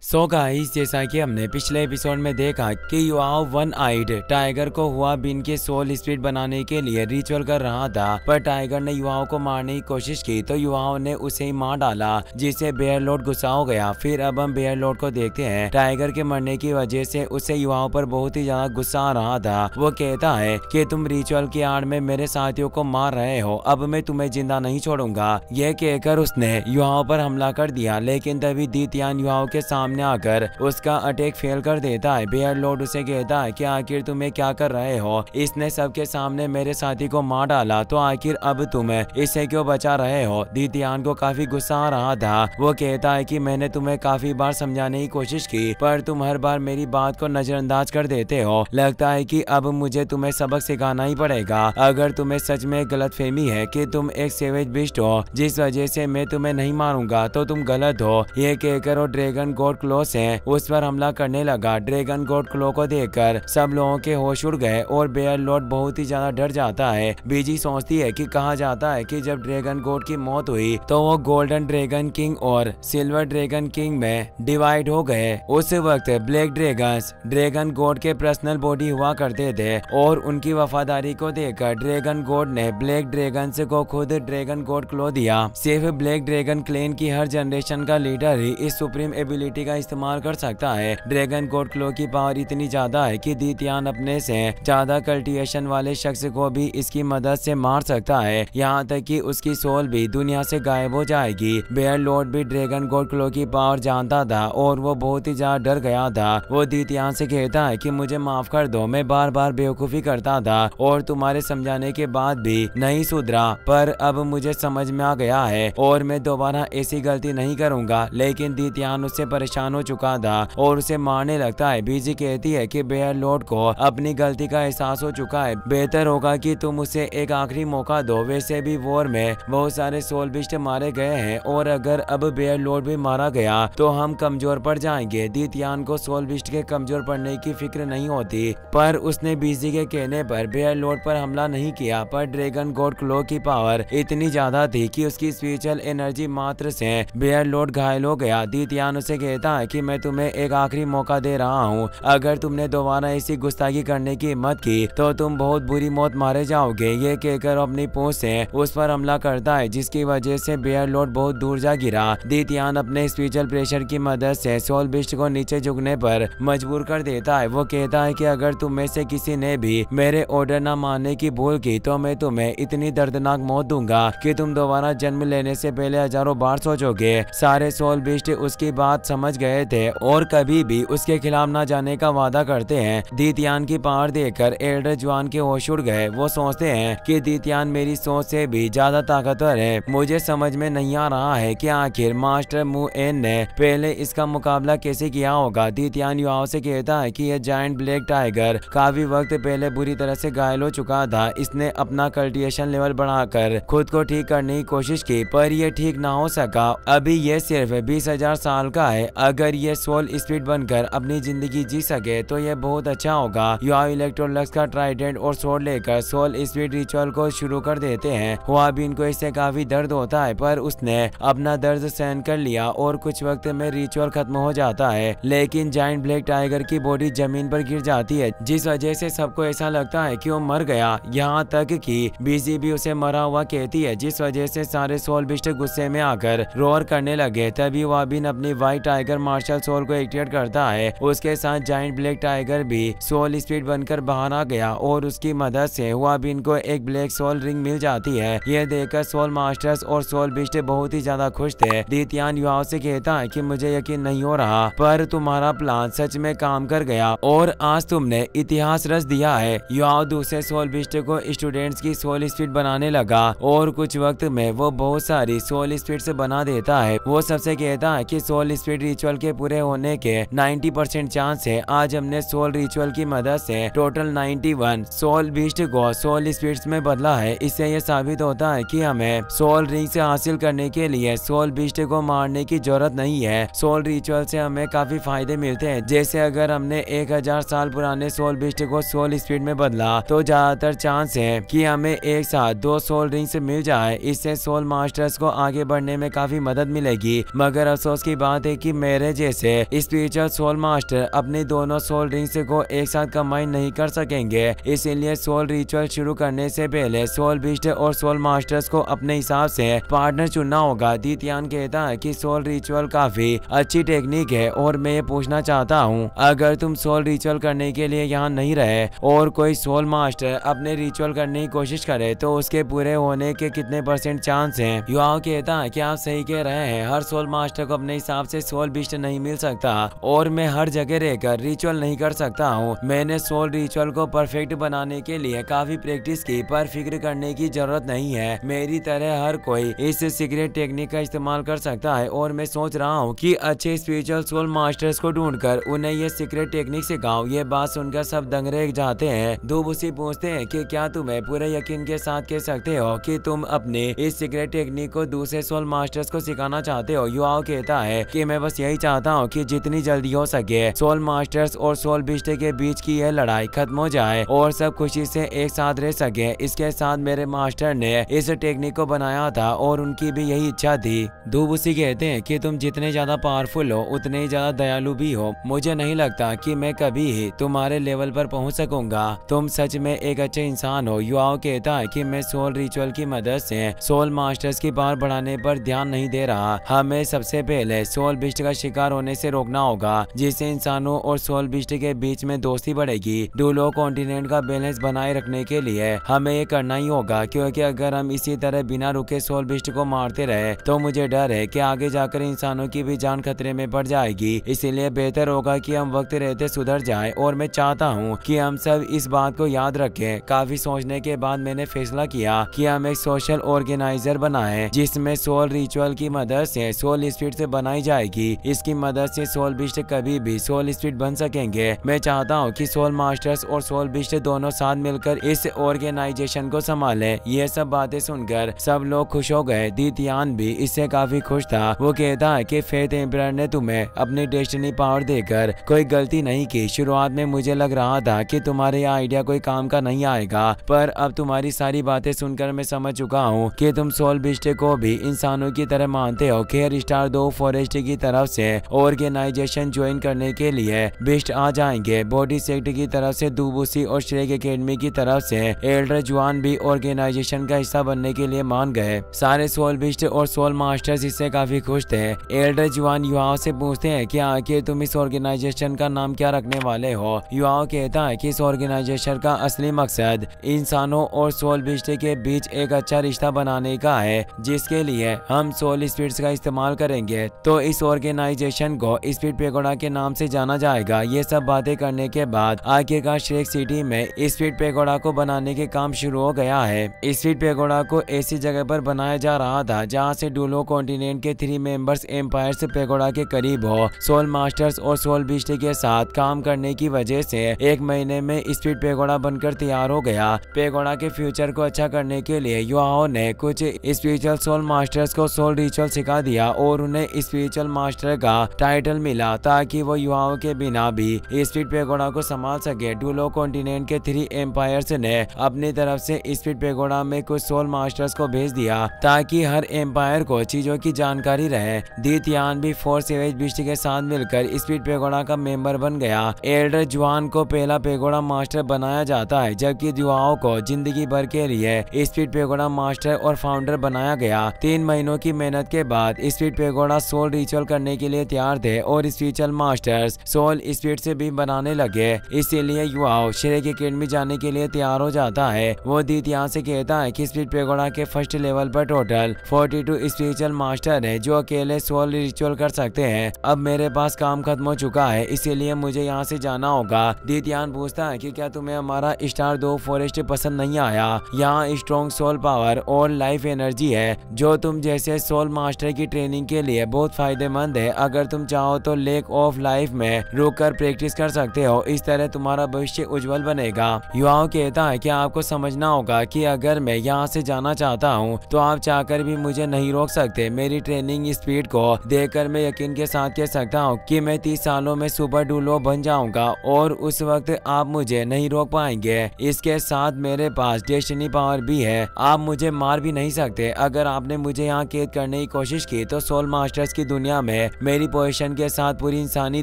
So guys, जैसा कि हमने पिछले एपिसोड में देखा कि युवाओं वन आइड टाइगर को हुआ बिन के सोल स्पीड बनाने के लिए रिचुअल कर रहा था, पर टाइगर ने युवाओं को मारने की कोशिश की तो युवाओं ने उसे ही मार डाला, जिससे बेयर लॉर्ड गुस्सा हो गया। फिर अब हम बेयर लॉर्ड को देखते हैं। टाइगर के मरने की वजह से उसे युवाओं पर बहुत ही ज्यादा गुस्सा आ रहा था। वो कहता है कि तुम रिचुअल की आड़ में मेरे साथियों को मार रहे हो, अब मैं तुम्हें जिंदा नहीं छोड़ूंगा। यह कहकर उसने युवाओं पर हमला कर दिया, लेकिन तभी दीतियान युवाओं के सामने आकर उसका अटैक फेल कर देता है। बेयर लॉर्ड उसे कहता है कि आखिर तुम क्या कर रहे हो, इसने सबके सामने मेरे साथी को मार डाला, तो आखिर अब तुम इसे क्यों बचा रहे हो। दीतियान को काफी गुस्सा आ रहा था। वो कहता है कि मैंने तुम्हें काफी बार समझाने की कोशिश की, पर तुम हर बार मेरी बात को नजरअंदाज कर देते हो। लगता है कि अब मुझे तुम्हें सबक सिखाना ही पड़ेगा। अगर तुम्हें सच में गलतफहमी है कि तुम एक सेवेज बिस्ट हो जिस वजह से मैं तुम्हें नहीं मारूंगा, तो तुम गलत हो। ये कहकर वो ड्रैगन गॉड क्लो से उस पर हमला करने लगा। ड्रैगन गॉड क्लो को देखकर सब लोगों के होश उड़ गए और बेयर लॉर्ड बहुत ही ज्यादा डर जाता है। बीजी सोचती है कि कहा जाता है कि जब ड्रैगन गॉड की मौत हुई तो वो गोल्डन ड्रैगन किंग और सिल्वर ड्रैगन किंग में डिवाइड हो गए। उस वक्त ब्लैक ड्रैगन्स ड्रैगन गॉड के पर्सनल बॉडी हुआ करते थे और उनकी वफादारी को देखकर ड्रैगन गॉड ने ब्लैक ड्रैगन्स को खुद ड्रैगन गॉड क्लो दिया। सिर्फ ब्लैक ड्रैगन क्लैन की हर जनरेशन का लीडर ही इस सुप्रीम एबिलिटी का इस्तेमाल कर सकता है। ड्रैगन गॉड क्लो की पावर इतनी ज्यादा है कि दीतियान अपने से ज्यादा कल्टिवेशन वाले शख्स को भी इसकी मदद से मार सकता है, यहाँ तक कि उसकी सोल भी दुनिया से गायब हो जाएगी। बेयर लॉर्ड भी ड्रैगन गॉड क्लो की पावर जानता था और वो बहुत ही ज्यादा डर गया था। वो दीतियान से कहता है कि मुझे माफ कर दो, मैं बार बार बेवकूफी करता था और तुम्हारे समझाने के बाद भी नहीं सुधरा, पर अब मुझे समझ में आ गया है और मैं दोबारा ऐसी गलती नहीं करूंगा। लेकिन दीतियान उससे परेशान हो चुका था और उसे मारने लगता है। बीजी कहती है कि बेयर लॉर्ड को अपनी गलती का एहसास हो चुका है, बेहतर होगा कि तुम उसे एक आखिरी मौका दो। वैसे भी वॉर में बहुत सारे सोल बिस्ट मारे गए हैं और अगर अब बेयर लॉर्ड भी मारा गया तो हम कमजोर पड़ जाएंगे। दीतियान को सोल बिस्ट के कमजोर पड़ने की फिक्र नहीं होती, पर उसने बीजी के कहने पर बेयर लॉर्ड पर हमला नहीं किया। पर ड्रैगन गॉड क्लो की पावर इतनी ज्यादा थी कि उसकी स्पिरिचुअल एनर्जी मात्र से बेयर लॉर्ड घायल हो गया। दीतियान उसे कहता है कि मैं तुम्हें एक आखिरी मौका दे रहा हूँ, अगर तुमने दोबारा ऐसी गुस्ताखी करने की हिम्मत की तो तुम बहुत बुरी मौत मारे जाओगे। ये कहकर अपनी पूंछ से उस पर हमला करता है, जिसकी वजह से बेयर लॉर्ड बहुत दूर जा गिरा। दीतियान अपने स्पिरिचुअल प्रेशर की मदद से सोल बिस्ट को नीचे झुकने पर मजबूर कर देता है। वो कहता है कि अगर तुम में से किसी ने भी मेरे ऑर्डर न मानने की भूल की तो मैं तुम्हें इतनी दर्दनाक मौत दूंगा कि तुम दोबारा जन्म लेने से पहले हजारों बार सोचोगे। सारे सोल बिस्ट उसकी बात समझ गए थे और कभी भी उसके खिलाफ न जाने का वादा करते हैं। दीतियान की पावर देखकर एल्डर जवान के होश उड़ गए। वो सोचते हैं कि दीतियान मेरी सोच से भी ज्यादा ताकतवर है। मुझे समझ में नहीं आ रहा है कि आखिर मास्टर मू एन ने पहले इसका मुकाबला कैसे किया होगा। दीतियान युवाओं से कहता है कि यह जायंट ब्लैक टाइगर काफी वक्त पहले बुरी तरह से घायल हो चुका था। इसने अपना कल्टिवेशन लेवल बढ़ाकर खुद को ठीक करने की कोशिश की, पर यह ठीक ना हो सका। अभी यह सिर्फ 20,000 साल का है। अगर ये सोल स्पीड बनकर अपनी जिंदगी जी सके तो यह बहुत अच्छा होगा। युवा इलेक्ट्रोलक्स का ट्राइडेंट और सोल लेकर सोल स्पीड रिचुअल को शुरू कर देते हैं। हुआबिन को इससे काफी दर्द होता है, पर उसने अपना दर्द सहन कर लिया और कुछ वक्त में रिचुअल खत्म हो जाता है। लेकिन जायंट ब्लैक टाइगर की बॉडी जमीन पर गिर जाती है, जिस वजह से सबको ऐसा लगता है कि वो मर गया। यहाँ तक कि बीजी भी उसे मरा हुआ कहती है, जिस वजह से सारे सोल बिस्ट गुस्से में आकर रोर करने लगे। तभी हुआबिन अपनी व्हाइट टाइगर मार्शल सोल को एक्टिवेट करता है। उसके साथ जायंट ब्लैक टाइगर भी सोल स्पीड बनकर बाहर आ गया और उसकी मदद से हुआबिन को एक ब्लैक सोल रिंग मिल जाती है। यह देखकर सोल मास्टर्स और सोल बिस्ट बहुत ही ज्यादा खुश थे। दीतियान युवाओं से कहता है कि मुझे यकीन नहीं हो रहा, पर तुम्हारा प्लान सच में काम कर गया और आज तुमने इतिहास रच दिया है। युवाओं दूसरे सोल बिस्ट को स्टूडेंट्स की सोल स्पीड बनाने लगा और कुछ वक्त में वो बहुत सारी सोल स्पीड से बना देता है। वो सबसे कहता है कि सोल स्पीड रिचुअल के पूरे होने के 90% चांस है। आज हमने सोल रिचुअल की मदद से टोटल 91 सोल बिस्ट को सोल स्पीड्स में बदला है। इससे यह साबित होता है कि हमें सोल रिंग से हासिल करने के लिए सोल बिस्ट को मारने की जरूरत नहीं है। सोल रिचुअल से हमें काफी फायदे मिलते हैं, जैसे अगर हमने 1000 साल पुराने सोल बिस्ट को सोल स्पीड में बदला तो ज्यादातर चांस है कि हमें एक साथ 2 सोल रिंग्स मिल जाए। इससे सोल मास्टर्स को आगे बढ़ने में काफी मदद मिलेगी। मगर अफसोस की बात है कि मेरा मेरे जैसे स्पिरिचुअल सोल मास्टर अपने दोनों सोल रिंग्स को एक साथ कंबाइन नहीं कर सकेंगे। इसीलिए सोल रिचुअल शुरू करने से पहले सोल बिस्ट और सोल मास्टर्स को अपने हिसाब से पार्टनर चुनना होगा। दित्यान कहता है कि सोल रिचुअल काफी अच्छी टेक्निक है और मैं ये पूछना चाहता हूँ, अगर तुम सोल रिचुअल करने के लिए यहाँ नहीं रहे और कोई सोल मास्टर अपने रिचुअल करने की कोशिश करे तो उसके पूरे होने के कितने % चांस हैं? युवाओं कहता है कि आप सही कह रहे हैं, हर सोल मास्टर को अपने हिसाब से सोल बिस्ट नहीं मिल सकता और मैं हर जगह रहकर रिचुअल नहीं कर सकता हूँ। मैंने सोल रिचुअल को परफेक्ट बनाने के लिए काफी प्रैक्टिस की, पर फिक्र करने की जरूरत नहीं है। मेरी तरह हर कोई इस सीक्रेट टेक्निक का इस्तेमाल कर सकता है और मैं सोच रहा हूँ कि अच्छे स्पिरिचुअल सोल मास्टर्स को ढूंढकर उन्हें ये सीक्रेट टेक्निक सिखाऊं। ये बात सुनकर सब दंग रह जाते हैं। दूबूसी पूछते हैं कि क्या तुम्हें पूरे यकीन के साथ कह सकते हो कि तुम अपने इस सीक्रेट टेक्निक को दूसरे सोल मास्टर्स को सिखाना चाहते हो? युवाओं कहता है कि मैं बस यही चाहता हूँ कि जितनी जल्दी हो सके सोल मास्टर्स और सोल बिस्ट के बीच की यह लड़ाई खत्म हो जाए और सब खुशी से एक साथ रह सके। इसके साथ मेरे मास्टर ने इस टेक्निक को बनाया था और उनकी भी यही इच्छा थी। दूबूसी कहते हैं कि तुम जितने ज्यादा पावरफुल हो उतने ही ज्यादा दयालु भी हो। मुझे नहीं लगता कि मैं कभी ही तुम्हारे लेवल पर पहुंच सकूंगा। तुम सच में एक अच्छे इंसान हो। युवाओं कहता है कि मैं सोल रिचुअल की मदद से सोल मास्टर्स की पावर बढ़ाने पर ध्यान नहीं दे रहा। हमें सबसे पहले सोल बिस्ट का शिकार होने से रोकना होगा, जिससे इंसानों और सोल बिस्ट के बीच में दोस्ती बढ़ेगी। डुलो कॉन्टिनेंट का बैलेंस बनाए रखने के लिए हमें ये करना ही होगा, क्योंकि अगर हम इसी तरह बिना रुके सोल बिस्ट को मारते रहे तो मुझे डर है कि आगे जाकर इंसानों की भी जान खतरे में पड़ जाएगी। इसीलिए बेहतर होगा कि हम वक्त रहते सुधर जाएं और मैं चाहता हूं कि हम सब इस बात को याद रखें। काफी सोचने के बाद मैंने फैसला किया कि हम एक सोशल ऑर्गेनाइजर बनाएं, जिसमें सोल रिचुअल की मदद से सोल स्पिरिट से बनाई जाएगी। इसकी मदद से सोल बिस्ट कभी भी सोल स्पिरिट बन सकेंगे। मैं चाहता हूँ कि सोल मास्टर्स और सोल बिस्ट दोनों साथ मिलकर इस ऑर्गेनाइजेशन को संभालें। ये सब बातें सुनकर सब लोग खुश हो गए। दित्यान भी इससे काफी खुश था। वो कहता है कि फेथ एम्परर ने तुम्हें अपनी डेस्टिनी पावर देकर कोई गलती नहीं की। शुरुआत में मुझे लग रहा था कि तुम्हारे आइडिया कोई काम का नहीं आएगा, पर अब तुम्हारी सारी बातें सुनकर मैं समझ चुका हूँ कि तुम सोल बिस्ट को भी इंसानों की तरह मानते हो। केयर स्टार 2 फॉरेस्ट की तरफ से ऑर्गेनाइजेशन ज्वाइन करने के लिए बिस्ट आ जाएंगे। बॉडी सेक्ट की तरफ से दूबूसी और श्रेक एकेडमी की तरफ से एल्डर जुआन भी ऑर्गेनाइजेशन का हिस्सा बनने के लिए मान गए। सारे सोल बिस्ट और सोल मास्टर्स इससे काफी खुश थे। एल्डर जुआन युवाओं से पूछते हैं कि आखिर तुम इस ऑर्गेनाइजेशन का नाम क्या रखने वाले हो? युवाओं कहता है कि इस ऑर्गेनाइजेशन का असली मकसद इंसानों और सोल बिस्ट के बीच एक अच्छा रिश्ता बनाने का है, जिसके लिए हम सोल स्पिरिट्स का इस्तेमाल करेंगे। तो इस ऑर्गेनाइजेशन को स्पिरिट पेगोडा के नाम से जाना जाएगा। ये सब बातें करने के बाद आखिरकार श्रेक सिटी में स्पिरिट पेगोडा को बनाने के काम शुरू हो गया है। स्पिरिट पेगोडा को ऐसी जगह पर बनाया जा रहा था जहाँ से डुलो कॉन्टिनेंट के 3 मेंबर्स एम्पायर्स पेगोडा के करीब हो। सोल मास्टर्स और सोल बिस्ट के साथ काम करने की वजह से 1 महीने में स्पिरिट पेगोडा बनकर तैयार हो गया। पेगोडा के फ्यूचर को अच्छा करने के लिए युवाओं ने कुछ स्पिरिचुअल सोल मास्टर्स को सोल रिचुअल सिखा दिया और उन्हें स्पिरिचुअल मास्टर का टाइटल मिला, ताकि वो युवाओं के बिना भी स्पिरिट पेगोडा को संभाल सके। डुलो कॉन्टिनेंट के 3 एम्पायर्स ने अपनी तरफ से स्पिरिट पेगोडा में कुछ सोल मास्टर्स को भेज दिया, ताकि हर एम्पायर को चीजों की जानकारी रहे। दित्यान भी 4 सेवेज बिस्ट के साथ मिलकर स्पिरिट पेगोडा का मेंबर बन गया। एल्डर जुआन को पहला पेगोडा मास्टर बनाया जाता है, जबकि युवाओं को जिंदगी भर के लिए स्पिरिट पेगोडा मास्टर और फाउंडर बनाया गया। 3 महीनों की मेहनत के बाद स्पिरिट पेगोडा सोल रिचुअल करने के लिए तैयार थे और स्पिरिचुअल मास्टर्स सोल स्पिरिट से भी बनाने लगे। इसीलिए युवाओं श्रेक एकेडमी जाने के लिए तैयार हो जाता है। वो दित्यान से कहता है कि स्पिरिट पेगोडा के फर्स्ट लेवल पर टोटल 42 स्पिरिचुअल मास्टर है जो अकेले सोल रिचुअल कर सकते हैं। अब मेरे पास काम खत्म हो चुका है, इसीलिए मुझे यहाँ से जाना होगा। दित्यान पूछता है कि क्या तुम्हें हमारा स्टार 2 फॉरेस्ट पसंद नहीं आया? यहाँ स्ट्रॉन्ग सोल पावर और लाइफ एनर्जी है जो तुम जैसे सोल मास्टर की ट्रेनिंग के लिए बहुत फायदेमंद है। अगर तुम चाहो तो लेक ऑफ लाइफ में रुककर प्रैक्टिस कर सकते हो। इस तरह तुम्हारा भविष्य उज्जवल बनेगा। युवाओं कहता है कि आपको समझना होगा कि अगर मैं यहाँ से जाना चाहता हूँ तो आप चाहकर भी मुझे नहीं रोक सकते। मेरी ट्रेनिंग स्पीड को देखकर मैं यकीन के साथ कह सकता हूँ कि मैं 30 सालों में सुपर डुलो बन जाऊंगा और उस वक्त आप मुझे नहीं रोक पाएंगे। इसके साथ मेरे पास डेस्टिनी पावर भी है, आप मुझे मार भी नहीं सकते। अगर आपने मुझे यहाँ कैद करने की कोशिश की तो सोल मास्टर्स की दुनिया में मेरी पोजीशन के साथ पूरी इंसानी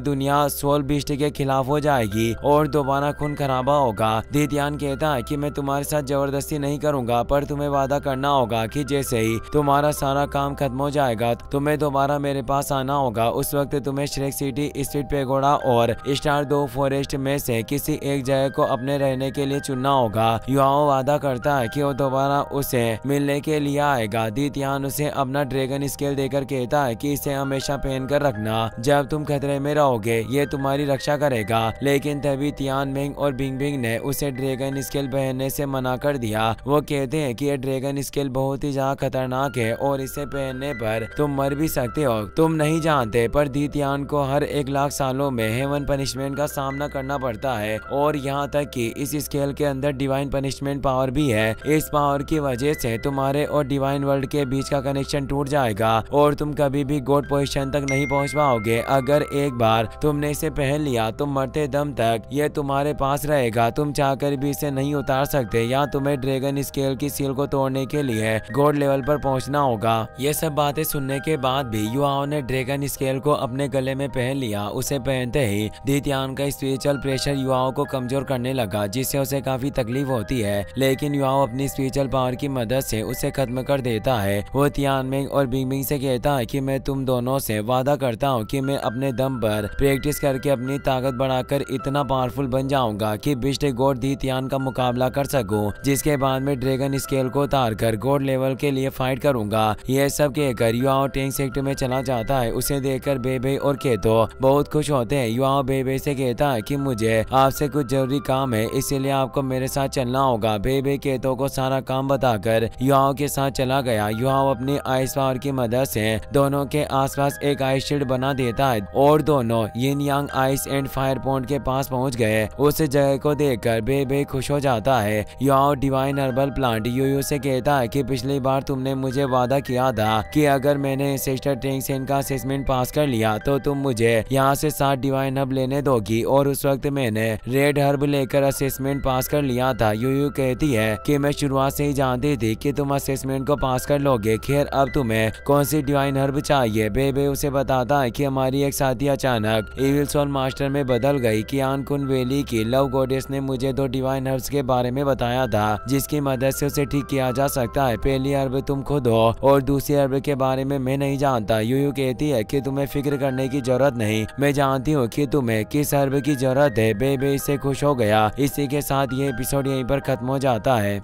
दुनिया सोल बीस्ट के खिलाफ हो जाएगी और दोबारा खून खराबा होगा। दी तियान कहता है कि मैं तुम्हारे साथ जबरदस्ती नहीं करूंगा, पर तुम्हें वादा करना होगा कि जैसे ही तुम्हारा सारा काम खत्म हो जाएगा तुम्हें दोबारा मेरे पास आना होगा। उस वक्त तुम्हें श्रेक सिटी, स्ट्रीट पेगोडा और स्टार दो फॉरेस्ट में से किसी एक जगह को अपने रहने के लिए चुनना होगा। युआओ वादा करता है कि वो दोबारा उसे मिलने के लिए आएगा। दी तियान उसे अपना ड्रैगन स्केल देकर कहता है कि इसे हमेशा पहन कर रखना, जब तुम खतरे में रहोगे ये तुम्हारी रक्षा करेगा। लेकिन तभी तियान मेंग और बिंग बिंग ने उसे ड्रैगन स्केल पहनने से मना कर दिया। वो कहते हैं कि ये ड्रैगन स्केल बहुत ही ज्यादा खतरनाक है और इसे पहनने पर तुम मर भी सकते हो। तुम नहीं जानते, पर दी तियान को हर 1,00,000 सालों में हेवन पनिशमेंट का सामना करना पड़ता है और यहाँ तक कि इस स्केल के अंदर डिवाइन पनिशमेंट पावर भी है। इस पावर की वजह से तुम्हारे और डिवाइन वर्ल्ड के बीच का कनेक्शन टूट जाएगा और तुम कभी भी गॉड पोजीशन तक नहीं पहुँच पाओगे। अगर एक बार तुमने इसे पहन लिया तो मरते दम तक ये तुम्हारे पास रहेगा। तुम चाहकर भी इसे नहीं उतार सकते या तुम्हें ड्रैगन स्केल की सील को तोड़ने के लिए गॉड लेवल पर पहुंचना होगा। ये सब बातें सुनने के बाद भी युआओ ने ड्रैगन स्केल को अपने गले में पहन लिया। उसे पहनते ही दी तियान का स्पिरिचुअल प्रेशर युआओ को कमजोर करने लगा, जिससे उसे काफी तकलीफ होती है। लेकिन युआओ अपनी स्पिरिचुअल पावर की मदद से उसे खत्म कर देता है। वो तियान मेंग और बिंग बिंग से कहता है कि मैं तुम दोनों से वादा करता हूँ कि मैं अपने दम पर प्रैक्टिस करके अपनी ताकत बढ़ाकर इतना पावरफुल बन जाऊंगा कि बिस्ट गॉड दी तियान का मुकाबला कर सकूं, जिसके बाद में ड्रैगन स्केल को उतार कर गॉड लेवल के लिए फाइट करूंगा। यह सब कहकर युआओ टैंक सेक्टर में चला जाता है। उसे देखकर बेबे और केतो बहुत खुश होते हैं। युआओ बेबे से कहता है कि मुझे आपसे कुछ जरूरी काम है, इसीलिए आपको मेरे साथ चलना होगा। बेबे केतो को सारा काम बताकर युआओ के साथ चला गया। युआओ अपनी आइस पावर की मदद से दोनों के आसपास एक आइस शील्ड बना देता है और दोनों यिन यांग आइस एंड फायर पॉइंट के पास पहुंच गए। उस जगह को देखकर बेबे खुश हो जाता है। युआओ डिवाइन हर्बल प्लांट यूयू से कहता है कि पिछली बार तुमने मुझे वादा किया था कि अगर मैंने सिस्टर ट्रेंग सेन का असेसमेंट पास कर लिया तो तुम मुझे यहाँ से 7 डिवाइन हर्ब लेने दोगी, और उस वक्त मैंने रेड हर्ब लेकर असेसमेंट पास कर लिया था। यूयू कहती है कि मैं शुरुआत से ही जानती थी कि तुम असेसमेंट को पास कर लोगे। खैर अब तुम्हें कौन सी डिवाइन हर्ब चाहिए? बेबे उसे बताता है कि हमारी एक साथी अचानक इविल सोल मास्टर में बदल गई। कियान कुन वैली की लव गॉडेस ने मुझे 2 डिवाइन हर्ब्स के बारे में बताया था जिसकी मदद से उसे ठीक किया जा सकता है। पहली हर्ब तुम खुद हो और दूसरी हर्ब के बारे में मैं नहीं जानता। यूयू कहती है कि तुम्हें फिक्र करने की जरूरत नहीं, मैं जानती हूँ कि तुम्हें किस हर्ब की जरूरत है। बेबे इससे खुश हो गया। इसी के साथ ये एपिसोड यहीं पर खत्म हो जाता है।